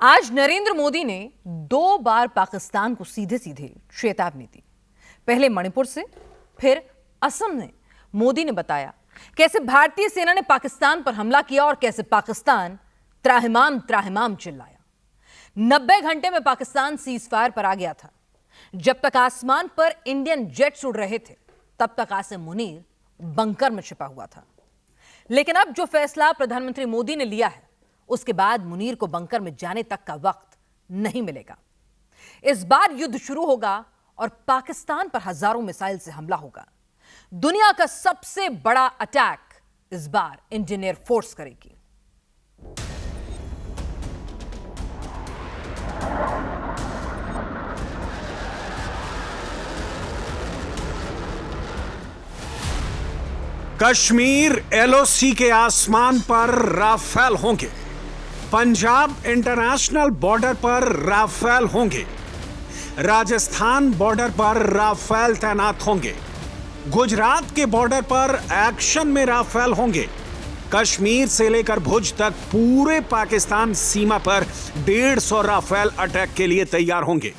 आज नरेंद्र मोदी ने 2 बार पाकिस्तान को सीधे सीधे चेतावनी दी। पहले मणिपुर से, फिर असम में मोदी ने बताया कैसे भारतीय सेना ने पाकिस्तान पर हमला किया और कैसे पाकिस्तान त्राहिमाम त्राहिमाम चिल्लाया। 90 घंटे में पाकिस्तान सीज फायर पर आ गया था। जब तक आसमान पर इंडियन जेट्स उड़ रहे थे, तब तक आसिम मुनीर बंकर में छिपा हुआ था। लेकिन अब जो फैसला प्रधानमंत्री मोदी ने लिया है, उसके बाद मुनीर को बंकर में जाने तक का वक्त नहीं मिलेगा। इस बार युद्ध शुरू होगा और पाकिस्तान पर हजारों मिसाइल से हमला होगा। दुनिया का सबसे बड़ा अटैक इस बार इंडियन एयरफोर्स करेगी। कश्मीर एलओसी के आसमान पर राफेल होंगे। पंजाब इंटरनेशनल बॉर्डर पर राफेल होंगे। राजस्थान बॉर्डर पर राफेल तैनात होंगे। गुजरात के बॉर्डर पर एक्शन में राफेल होंगे। कश्मीर से लेकर भुज तक पूरे पाकिस्तान सीमा पर 150 राफेल अटैक के लिए तैयार होंगे।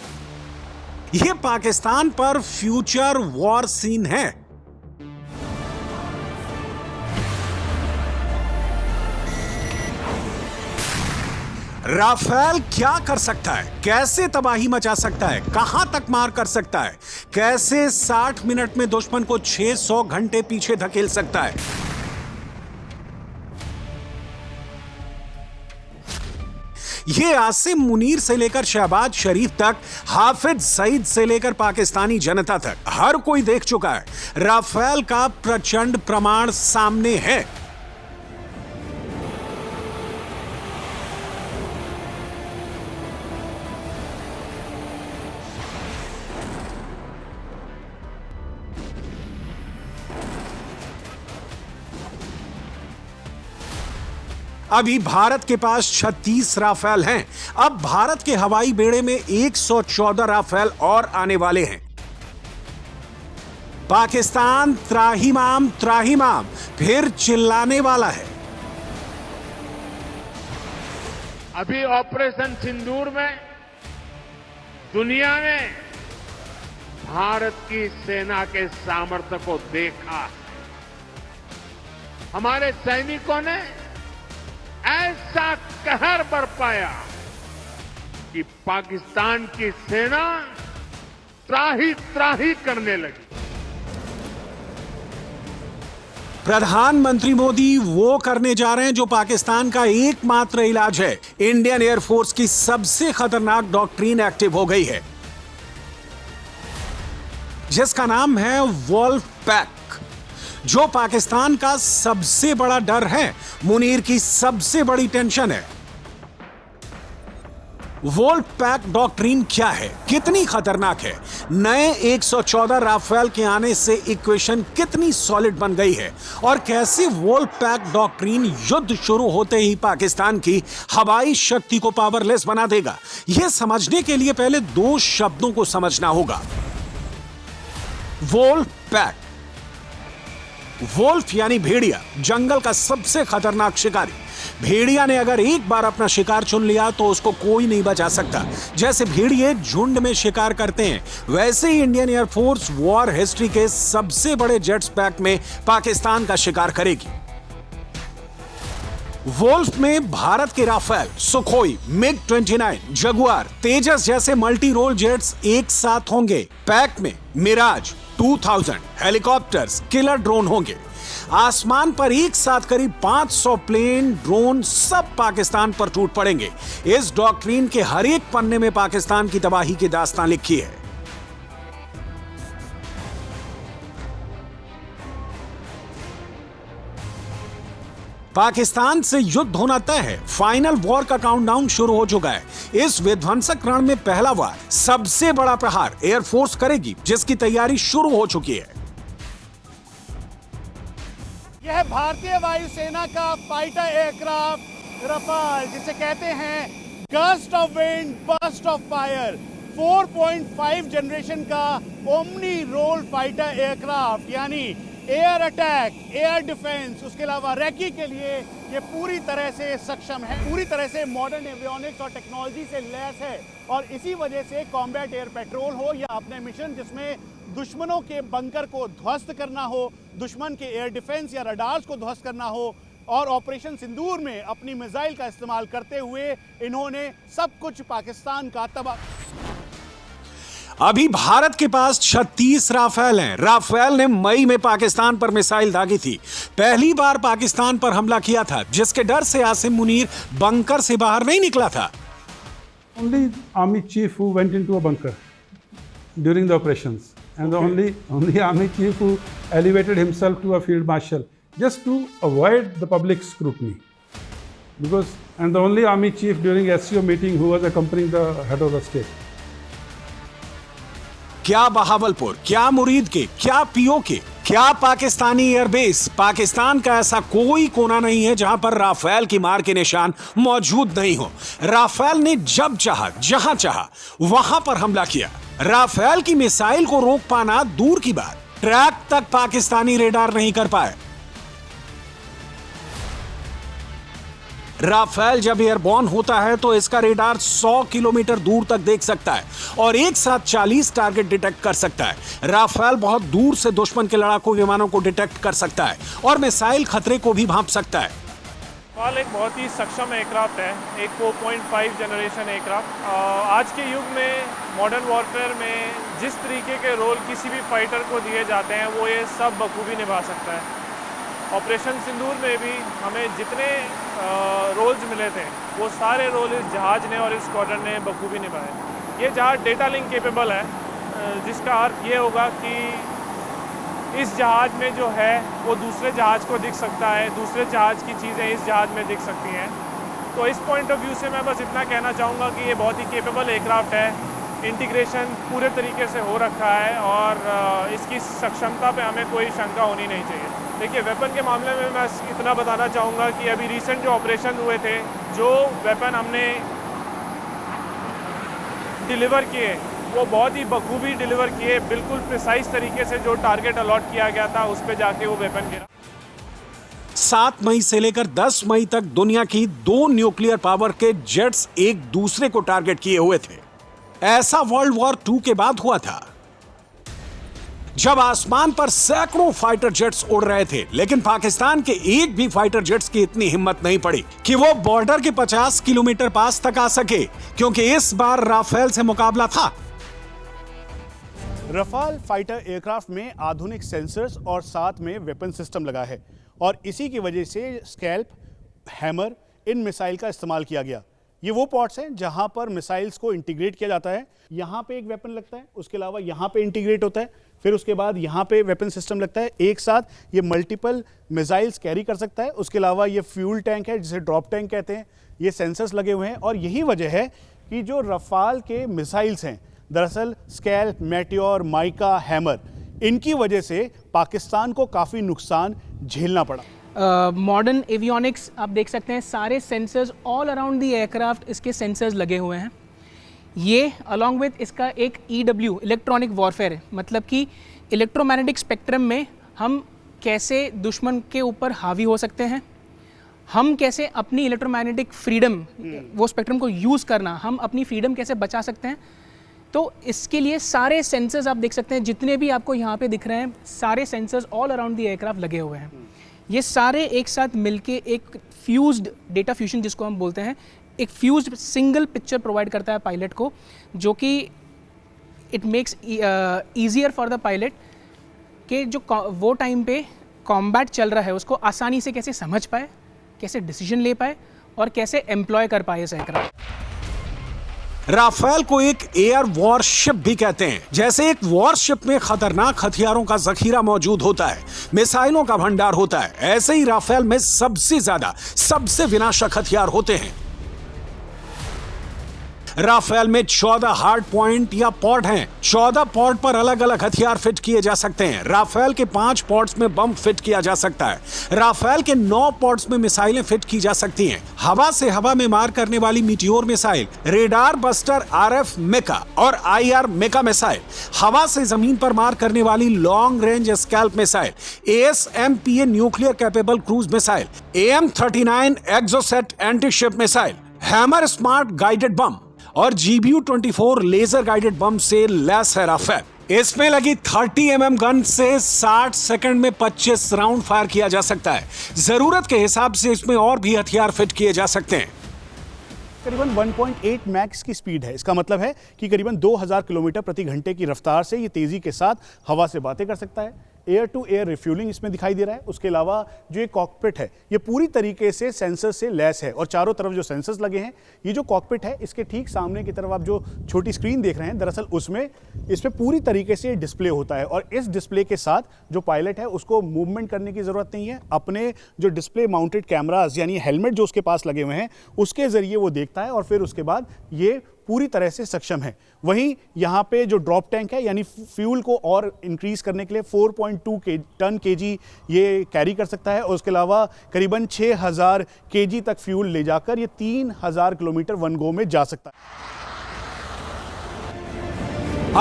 यह पाकिस्तान पर फ्यूचर वॉर सीन है। राफेल क्या कर सकता है, कैसे तबाही मचा सकता है, कहां तक मार कर सकता है, कैसे 60 मिनट में दुश्मन को 600 घंटे पीछे धकेल सकता है। यह आसिम मुनीर से लेकर शहबाज शरीफ तक, हाफिज सईद से लेकर पाकिस्तानी जनता तक हर कोई देख चुका है। राफेल का प्रचंड प्रमाण सामने है। अभी भारत के पास 36 राफेल हैं। अब भारत के हवाई बेड़े में 114 राफेल और आने वाले हैं। पाकिस्तान त्राहिमाम त्राहिमाम फिर चिल्लाने वाला है। अभी ऑपरेशन सिंदूर में दुनिया ने भारत की सेना के सामर्थ्य को देखा। हमारे सैनिकों ने ऐसा कहर बरपाया कि पाकिस्तान की सेना त्राही त्राही करने लगी। प्रधानमंत्री मोदी वो करने जा रहे हैं जो पाकिस्तान का एकमात्र इलाज है। इंडियन एयरफोर्स की सबसे खतरनाक डॉक्ट्रिन एक्टिव हो गई है, जिसका नाम है वोल्फ पैक, जो पाकिस्तान का सबसे बड़ा डर है, मुनीर की सबसे बड़ी टेंशन है। वोल्फ पैक डॉक्ट्रिन क्या है, कितनी खतरनाक है? नए 114 राफेल के आने से इक्वेशन कितनी सॉलिड बन गई है और कैसे वोल्फ पैक डॉक्ट्रिन युद्ध शुरू होते ही पाकिस्तान की हवाई शक्ति को पावरलेस बना देगा। यह समझने के लिए पहले 2 शब्दों को समझना होगा। वोल्फ पैक, वोल्फ यानी भेड़िया, जंगल का सबसे खतरनाक शिकारी। भेड़िया ने अगर एक बार अपना शिकार चुन लिया तो उसको कोई नहीं बचा सकता। जैसे भेड़िए झुंड में शिकार करते हैं, वैसे ही इंडियन एयरफोर्स वॉर हिस्ट्री के सबसे बड़े जेट्स पैक में पाकिस्तान का शिकार करेगी। वोल्फ में भारत के राफेल, सुखोई, मिग-29, जगुआर, तेजस जैसे मल्टी रोल जेट्स एक साथ होंगे। पैक में मिराज 2000 हेलीकॉप्टर्स, किलर ड्रोन होंगे। आसमान पर एक साथ करीब 500 प्लेन, ड्रोन सब पाकिस्तान पर टूट पड़ेंगे। इस डॉक्ट्रिन के हर एक पन्ने में पाकिस्तान की तबाही की दास्तान लिखी है। पाकिस्तान से युद्ध होना तय है। फाइनल वॉर का काउंटडाउन शुरू हो चुका है। इस विध्वंसक रण में पहला वार, सबसे बड़ा प्रहार एयरफोर्स करेगी, जिसकी तैयारी शुरू हो चुकी है। यह भारतीय वायुसेना का फाइटर एयरक्राफ्ट रफाल, जिसे कहते हैं gust of wind, burst of fire, 4.5 generation का ओमनी रोल फाइटर एयरक्राफ्ट, यानी एयर अटैक, एयर डिफेंस, उसके अलावा रैकी के लिए ये पूरी तरह से सक्षम है, पूरी तरह से मॉडर्न एवियोनिक्स और टेक्नोलॉजी से लैस है। और इसी वजह से कॉम्बैट एयर पेट्रोल हो या अपने मिशन जिसमें दुश्मनों के बंकर को ध्वस्त करना हो, दुश्मन के एयर डिफेंस या रडार्स को ध्वस्त करना हो, और ऑपरेशन सिंदूर में अपनी मिसाइल का इस्तेमाल करते हुए इन्होंने सब कुछ पाकिस्तान का तबाह। अभी भारत के पास 36 राफेल हैं। राफेल ने मई में पाकिस्तान पर मिसाइल दागी थी। पहली बार पाकिस्तान पर हमला किया था, जिसके डर से आसिम मुनीर बंकर से बाहर नहीं निकला था। Only army chief who went into a bunker during the operations, and the only army chief who elevated himself to a field marshal just to avoid the public scrutiny. And the only army chief during SCO meeting who was accompanying the head of the state. क्या बहावलपुर, क्या मुरीद के, क्या PO के, क्या Pakistani airbase, Pakistan का ऐसा कोई कोना नहीं है जहां पर राफेल की मार के निशान मौजूद नहीं हो। राफेल ने जब चाहा, जहां चाहा, वहां पर हमला किया। राफेल की मिसाइल को रोक पाना दूर की बात, ट्रैक तक पाकिस्तानी रेडार नहीं कर पाए। राफेल जब एयरबॉर्न होता है तो इसका रेडार 100 किलोमीटर दूर तक देख सकता है और एक साथ 40 टारगेट डिटेक्ट कर सकता है। राफेल बहुत दूर से दुश्मन के लड़ाकू विमानों को डिटेक्ट कर सकता है और मिसाइल खतरे को भी भांप सकता है। राफेल एक बहुत ही सक्षम एयरक्राफ्ट है, एक 4.5 जनरेशन एयरक्राफ्ट। आज के युग में मॉडर्न वॉरफेयर में जिस तरीके के रोल किसी भी फाइटर को दिए जाते हैं वो ये सब बखूबी निभा सकता है। ऑपरेशन सिंदूर में भी हमें जितने रोल्स मिले थे वो सारे रोल इस जहाज़ ने और इस स्क्वाड्रन ने बखूबी निभाए। ये जहाज़ डेटा लिंक केपेबल है, जिसका अर्थ ये होगा कि इस जहाज़ में जो है वो दूसरे जहाज़ को दिख सकता है, दूसरे जहाज़ की चीज़ें इस जहाज़ में दिख सकती हैं। तो इस पॉइंट ऑफ व्यू से मैं बस इतना कहना चाहूँगा कि ये बहुत ही केपेबल एयरक्राफ्ट है। इंटीग्रेशन पूरे तरीके से हो रखा है और इसकी सक्षमता पे हमें कोई शंका होनी नहीं चाहिए। देखिए, वेपन के मामले में मैं इतना बताना चाहूँगा कि अभी रिसेंट जो ऑपरेशन हुए थे, जो वेपन हमने डिलीवर किए वो बहुत ही बखूबी डिलीवर किए, बिल्कुल प्रिसाइज तरीके से जो टारगेट अलॉट किया गया था उस पे जाके वो वेपन गिरा। 7 मई से लेकर 10 मई तक दुनिया की 2 न्यूक्लियर पावर के जेट्स एक दूसरे को टारगेट किए हुए थे। ऐसा वर्ल्ड वॉर 2 के बाद हुआ था, जब आसमान पर सैकड़ों फाइटर जेट्स उड़ रहे थे, लेकिन पाकिस्तान के एक भी फाइटर जेट्स की इतनी हिम्मत नहीं पड़ी कि वो बॉर्डर के 50 किलोमीटर पास तक आ सके, क्योंकि इस बार राफेल से मुकाबला था। रफाल फाइटर एयरक्राफ्ट में आधुनिक सेंसर्स और साथ में वेपन सिस्टम लगा है और इसी की वजह से स्कैल्प, हैमर इन मिसाइल का इस्तेमाल किया गया। ये वो पॉट्स हैं जहां पर मिसाइल्स को इंटीग्रेट किया जाता है। यहां पे एक वेपन लगता है, उसके अलावा यहां पे इंटीग्रेट होता है, फिर उसके बाद यहाँ पे वेपन सिस्टम लगता है। एक साथ ये मल्टीपल मिसाइल्स कैरी कर सकता है। उसके अलावा ये फ्यूल टैंक है जिसे ड्रॉप टैंक कहते हैं। ये सेंसर्स लगे हुए हैं और यही वजह है कि जो रफाल के मिसाइल्स हैं, दरअसल स्कैल्प, मेटियोर, माइका, हैमर, इनकी वजह से पाकिस्तान को काफ़ी नुकसान झेलना पड़ा। मॉडर्न एवियोनिक्स आप देख सकते हैं, सारे sensors all around the aircraft इसके सेंसर्स लगे हुए हैं। ये अलॉन्ग विथ इसका एक EW इलेक्ट्रॉनिक वॉरफेयर है, मतलब कि इलेक्ट्रोमैग्नेटिक स्पेक्ट्रम में हम कैसे दुश्मन के ऊपर हावी हो सकते हैं, हम कैसे अपनी इलेक्ट्रोमैग्नेटिक फ्रीडम, वो स्पेक्ट्रम को यूज़ करना, हम अपनी फ्रीडम कैसे बचा सकते हैं। तो इसके लिए सारे सेंसर्स आप देख सकते हैं, जितने भी आपको यहाँ पे दिख रहे हैं, सारे sensors all around the aircraft लगे हुए हैं। ये सारे एक साथ मिलके एक फ्यूज्ड डेटा फ्यूजन जिसको हम बोलते हैं, एक फ्यूज्ड सिंगल पिक्चर प्रोवाइड करता है पायलट को, जो कि it makes easier for the pilot कि जो वो टाइम पे कॉम्बैट चल रहा है उसको आसानी से कैसे समझ पाए, कैसे डिसीजन ले पाए और कैसे एम्प्लॉय कर पाए इस एयरक्राफ्ट। राफेल को एक एयर वॉरशिप भी कहते हैं। जैसे एक वॉरशिप में खतरनाक हथियारों का जखीरा मौजूद होता है, मिसाइलों का भंडार होता है, ऐसे ही राफेल में सबसे ज्यादा, सबसे विनाशक हथियार होते हैं। राफेल में 14 हार्ड पॉइंट या पॉड हैं। 14 पॉड पर अलग अलग हथियार फिट किए जा सकते हैं। राफेल के 5 पॉड्स में बम फिट किया जा सकता है। राफेल के 9 पॉड्स में मिसाइलें फिट की जा सकती हैं। हवा से हवा में मार करने वाली meteor missile, radar buster RF मेका और IR मेका मिसाइल, हवा से जमीन पर मार करने वाली long range scalp missile, ASMPA nuclear capable cruise missile, AM-39 Exocet anti ship missile, hammer smart guided bomb और GBU-24 लेजर गाइडेड बम से लैस है राफेल। इसमें लगी 30 mm गन से 60 सेकंड में 25 राउंड फायर किया जा सकता है। जरूरत के हिसाब से इसमें और भी हथियार फिट किए जा सकते हैं। करीबन 1.8 मैक्स की स्पीड है। इसका मतलब है कि करीबन 2000 किलोमीटर प्रति घंटे की रफ्तार से ये तेजी के साथ हवा से बातें कर सकता है। एयर टू एयर रिफ्यूलिंग इसमें दिखाई दे रहा है। उसके अलावा जो ये कॉकपिट है ये पूरी तरीके से सेंसर से लैस है और चारों तरफ जो सेंसर्स लगे हैं। ये जो कॉकपिट है इसके ठीक सामने की तरफ आप जो छोटी स्क्रीन देख रहे हैं, दरअसल उसमें इसमें पूरी तरीके से डिस्प्ले होता है और इस डिस्प्ले के साथ जो पायलट है उसको मूवमेंट करने की ज़रूरत नहीं है। अपने जो डिस्प्ले माउंटेड कैमराज यानी हेलमेट जो उसके पास लगे हुए हैं उसके ज़रिए वो देखता है और फिर उसके बाद ये पूरी तरह से सक्षम है। वहीं यहाँ पे जो ड्रॉप टैंक है यानी फ्यूल को और इंक्रीज करने के लिए 4.2 टन केजी ये कैरी कर सकता है और उसके अलावा करीबन 6000 केजी तक फ्यूल ले जाकर ये 3000 किलोमीटर वन गो में जा सकता है।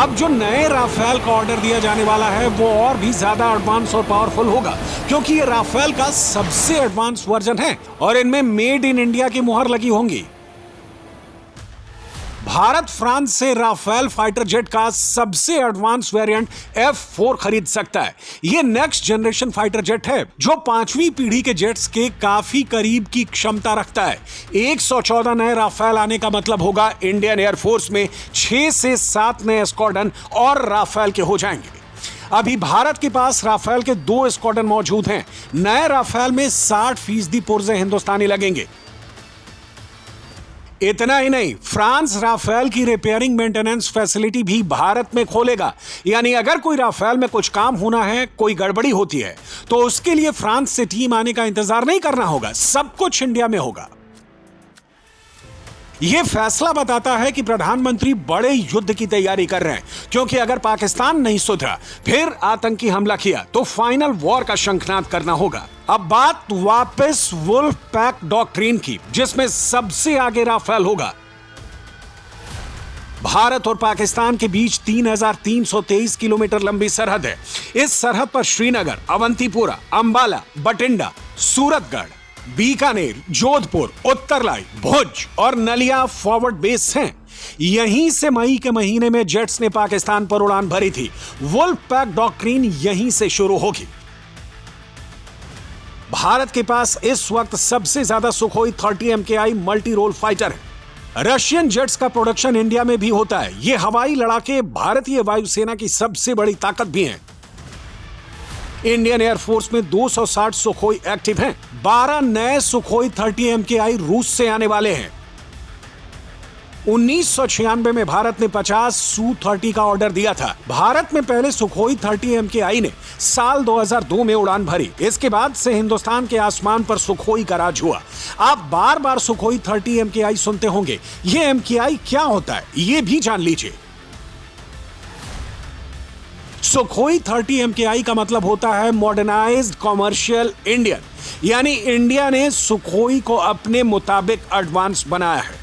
अब जो नए राफेल का ऑर्डर दिया जाने वाला है वो और भी ज्यादा एडवांस और पावरफुल होगा क्योंकि ये राफेल का सबसे एडवांस वर्जन है और इनमें मेड इन इंडिया की मुहर लगी होंगी। भारत फ्रांस से राफेल फाइटर जेट का सबसे एडवांस वेरिएंट F4 खरीद सकता है। यह नेक्स्ट जनरेशन फाइटर जेट है जो 5वीं पीढ़ी के जेट्स के काफी करीब की क्षमता रखता है। 114 नए राफेल आने का मतलब होगा इंडियन एयरफोर्स में 6 से 7 नए स्क्वाड्रन और राफेल के हो जाएंगे। अभी भारत के पास राफेल के 2 स्क्वाड्रन मौजूद हैं। नए राफेल में 60% पुर्जे हिंदुस्तानी लगेंगे। इतना ही नहीं, फ्रांस राफेल की रिपेयरिंग मेंटेनेंस फैसिलिटी भी भारत में खोलेगा। यानी अगर कोई राफेल में कुछ काम होना है, कोई गड़बड़ी होती है तो उसके लिए फ्रांस से टीम आने का इंतजार नहीं करना होगा, सब कुछ इंडिया में होगा। यह फैसला बताता है कि प्रधानमंत्री बड़े युद्ध की तैयारी कर रहे हैं क्योंकि अगर पाकिस्तान नहीं सुधरा, फिर आतंकी हमला किया तो फाइनल वॉर का शंखनाद करना होगा। अब बात वापस वुल्फ पैक डॉक्ट्रिन की, जिसमें सबसे आगे राफेल होगा। भारत और पाकिस्तान के बीच 3323 किलोमीटर लंबी सरहद है। इस सरहद पर श्रीनगर, अवंतीपुरा, अंबाला, बठिंडा, सूरतगढ़, बीकानेर, जोधपुर, उत्तरलाई, भुज और नलिया फॉरवर्ड बेस हैं। यहीं से मई के महीने में जेट्स ने पाकिस्तान पर उड़ान भरी थी। वुल्फ पैक डॉक्ट्रिन यहीं से शुरू होगी। भारत के पास इस वक्त सबसे ज्यादा Sukhoi 30 MKI multi role fighter है। रशियन जेट्स का प्रोडक्शन इंडिया में भी होता है। ये हवाई लड़ाके भारतीय वायुसेना की सबसे बड़ी ताकत भी हैं। इंडियन एयरफोर्स में 260 सुखोई एक्टिव हैं। 12 नए सुखोई 30 MKI रूस से आने वाले हैं। 1996 में भारत ने 50 Su-30 का ऑर्डर दिया था। भारत में पहले सुखोई 30 MKI ने साल 2002 में उड़ान भरी। इसके बाद से हिंदुस्तान के आसमान पर सुखोई का राज हुआ। आप बार बार सुखोई 30 MKI सुनते होंगे। ये MKI क्या होता है ये भी जान लीजिए। सुखोई 30 MKI का मतलब होता है मॉडर्नाइज्ड कॉमर्शियल इंडियन, यानी इंडिया ने सुखोई को अपने मुताबिक एडवांस बनाया है।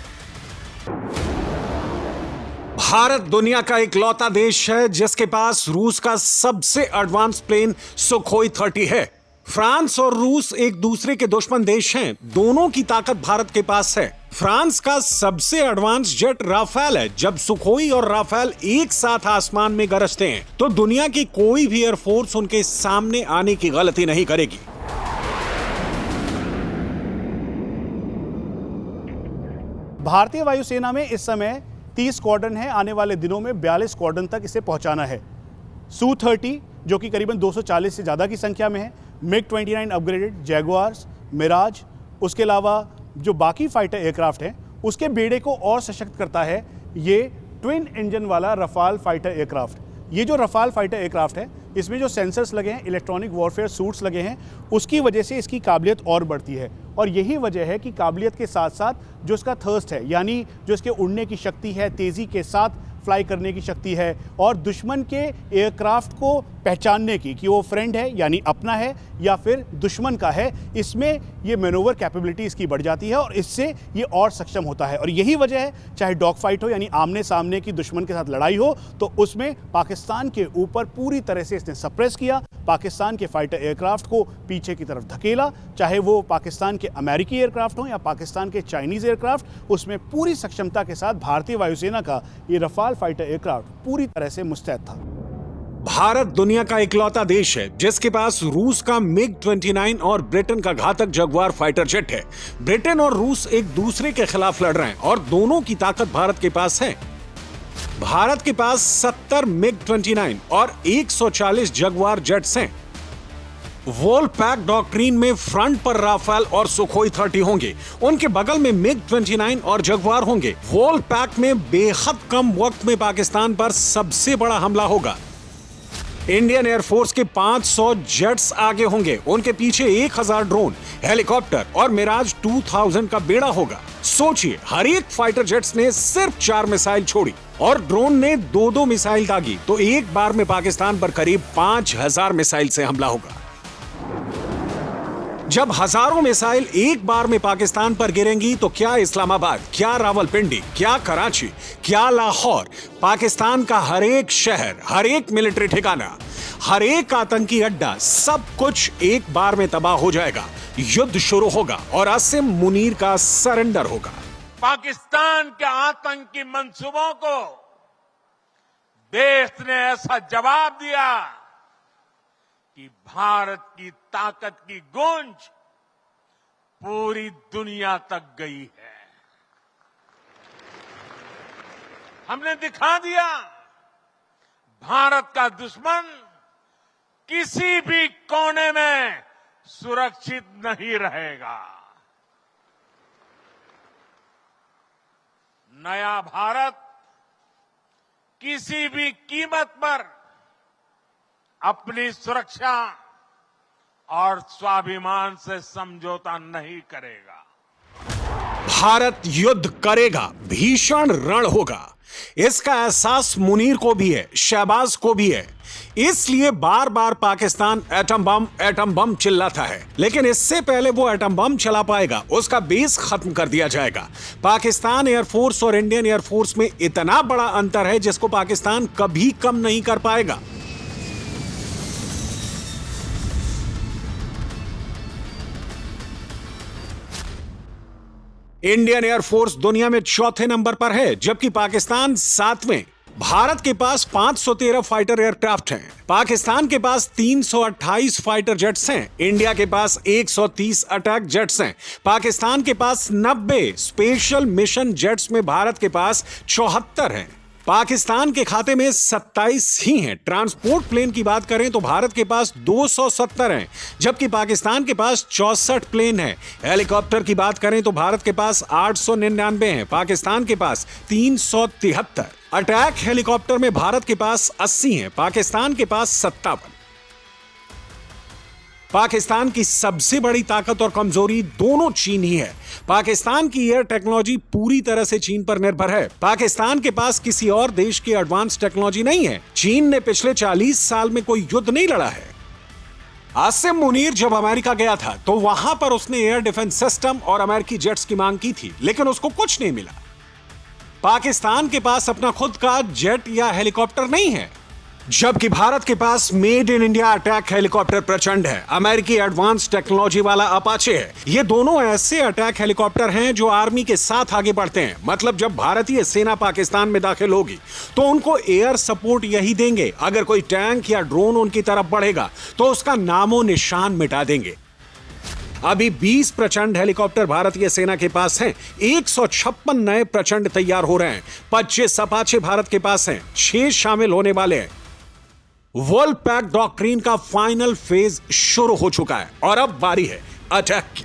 भारत दुनिया का इकलौता देश है जिसके पास रूस का सबसे एडवांस प्लेन सुखोई 30 है। फ्रांस और रूस एक दूसरे के दुश्मन देश हैं। दोनों की ताकत भारत के पास है। फ्रांस का सबसे एडवांस जेट राफेल है। जब सुखोई और राफेल एक साथ आसमान में गरजते हैं तो दुनिया की कोई भी एयरफोर्स उनके सामने आने की गलती नहीं करेगी। भारतीय वायुसेना में इस समय 30 स्क्वाड्रन है। आने वाले दिनों में 42 स्क्वाड्रन तक इसे पहुंचाना है। Su-30 जो कि करीबन 240 से ज़्यादा की संख्या में है, MiG-29 अपग्रेडेड, जैगुआर्स, मिराज, उसके अलावा जो बाकी फाइटर एयरक्राफ्ट हैं उसके बेड़े को और सशक्त करता है ये ट्विन इंजन वाला रफाल फाइटर एयरक्राफ्ट। ये जो रफाल फाइटर एयरक्राफ्ट है इसमें जो सेंसर्स लगे हैं, इलेक्ट्रॉनिक वॉरफेयर सूट्स लगे हैं, उसकी वजह से इसकी काबिलियत और बढ़ती है और यही वजह है कि काबिलियत के साथ साथ जो इसका थर्स्ट है, यानी जो इसके उड़ने की शक्ति है, तेज़ी के साथ फ्लाई करने की शक्ति है, और दुश्मन के एयरक्राफ्ट को पहचानने की कि वो फ्रेंड है यानी अपना है या फिर दुश्मन का है, इसमें ये मैनोवर कैपेबिलिटी इसकी बढ़ जाती है और इससे ये और सक्षम होता है। और यही वजह है, चाहे डॉग फाइट हो यानी आमने सामने की दुश्मन के साथ लड़ाई हो, तो उसमें पाकिस्तान के ऊपर पूरी तरह से इसने सप्रेस किया, पाकिस्तान के फाइटर एयरक्राफ्ट को पीछे की तरफ धकेला, चाहे वो पाकिस्तान के अमेरिकी एयरक्राफ्ट हो या पाकिस्तान के चाइनीज़ एयरक्राफ्ट, उसमें पूरी सक्षमता के साथ भारतीय वायुसेना का ये रफाल फाइटर एयरक्राफ्ट पूरी तरह से मुस्तैद था। भारत दुनिया का इकलौता देश है जिसके पास रूस का MiG-29 और ब्रिटेन का घातक जगुआर फाइटर जेट है। ब्रिटेन और रूस एक दूसरे के खिलाफ लड़ रहे हैं और दोनों की ताकत भारत के पास है। भारत के पास 70 MiG-29 और 140 जगुआर जेट्स हैं। वोल्पैक डॉक्ट्रिन में फ्रंट पर राफेल और सुखोई 30 होंगे, उनके बगल में MiG-29 और जगुआर होंगे। वोल्पैक में बेहद कम वक्त में पाकिस्तान पर सबसे बड़ा हमला होगा। इंडियन एयरफोर्स के 500 जेट्स आगे होंगे, उनके पीछे 1000 ड्रोन, हेलीकॉप्टर और मिराज 2000 का बेड़ा होगा। सोचिए, हर एक फाइटर जेट्स ने सिर्फ 4 मिसाइल छोड़ी और ड्रोन ने 2-2 मिसाइल दागी, तो एक बार में पाकिस्तान पर करीब 5000 मिसाइल से हमला होगा। जब हजारों मिसाइल एक बार में पाकिस्तान पर गिरेंगी तो क्या इस्लामाबाद, क्या रावलपिंडी, क्या कराची, क्या लाहौर, पाकिस्तान का हर एक शहर, हर एक मिलिट्री ठिकाना, हर एक आतंकी अड्डा, सब कुछ एक बार में तबाह हो जाएगा। युद्ध शुरू होगा और आसिम मुनीर का सरेंडर होगा। पाकिस्तान के आतंकी मंसूबों को देश ने ऐसा जवाब दिया कि भारत की ताकत की गूंज पूरी दुनिया तक गई है। हमने दिखा दिया, भारत का दुश्मन किसी भी कोने में सुरक्षित नहीं रहेगा। नया भारत किसी भी कीमत पर अपनी सुरक्षा और स्वाभिमान से समझौता नहीं करेगा। भारत युद्ध करेगा, भीषण रण होगा। इसका एहसास मुनीर को भी है, शहबाज को भी है। इसलिए बार बार पाकिस्तान एटम बम चिल्लाता है, लेकिन इससे पहले वो एटम बम चला पाएगा उसका बेस खत्म कर दिया जाएगा। पाकिस्तान एयरफोर्स और इंडियन एयरफोर्स में इतना बड़ा अंतर है जिसको पाकिस्तान कभी कम नहीं कर पाएगा। इंडियन एयरफोर्स दुनिया में चौथे नंबर पर है जबकि पाकिस्तान 7वें। भारत के पास 513 फाइटर एयरक्राफ्ट हैं, पाकिस्तान के पास 328 फाइटर जेट्स हैं, इंडिया के पास 130 अटैक जेट्स हैं, पाकिस्तान के पास 90 स्पेशल मिशन जेट्स में भारत के पास 74 हैं। पाकिस्तान के खाते में 27 ही हैं। ट्रांसपोर्ट प्लेन की बात करें तो भारत के पास 270 हैं, जबकि पाकिस्तान के पास 64 प्लेन हैं। हेलीकॉप्टर की बात करें तो भारत के पास 899 हैं, पाकिस्तान के पास 373। अटैक हेलीकॉप्टर में भारत के पास 80 हैं, पाकिस्तान के पास 57। पाकिस्तान की सबसे बड़ी ताकत और कमजोरी दोनों चीन ही है। पाकिस्तान की एयर टेक्नोलॉजी पूरी तरह से चीन पर निर्भर है। पाकिस्तान के पास किसी और देश की एडवांस टेक्नोलॉजी नहीं है। चीन ने पिछले 40 साल में कोई युद्ध नहीं लड़ा है। आसिम मुनीर जब अमेरिका गया था तो वहां पर उसने एयर डिफेंस सिस्टम और अमेरिकी जेट्स की मांग की थी, लेकिन उसको कुछ नहीं मिला। पाकिस्तान के पास अपना खुद का जेट या हेलीकॉप्टर नहीं है, जबकि भारत के पास made in India attack helicopter Prachand है। अमेरिकी एडवांस टेक्नोलॉजी वाला अपाचे है। ये दोनों ऐसे अटैक हेलीकॉप्टर हैं जो आर्मी के साथ आगे बढ़ते हैं। मतलब जब भारतीय सेना पाकिस्तान में दाखिल होगी तो उनको एयर सपोर्ट यही देंगे। अगर कोई टैंक या ड्रोन उनकी तरफ बढ़ेगा तो उसका नामो निशान मिटा देंगे। अभी 20 प्रचंड हेलीकॉप्टर भारतीय सेना के पास हैं। 156 नए प्रचंड तैयार हो रहे हैं। 25 अपाचे भारत के पास हैं, 6 शामिल होने वाले हैं। वोल्पैक डॉक्ट्रिन का फाइनल फेज शुरू हो चुका है और अब बारी है अटैक की।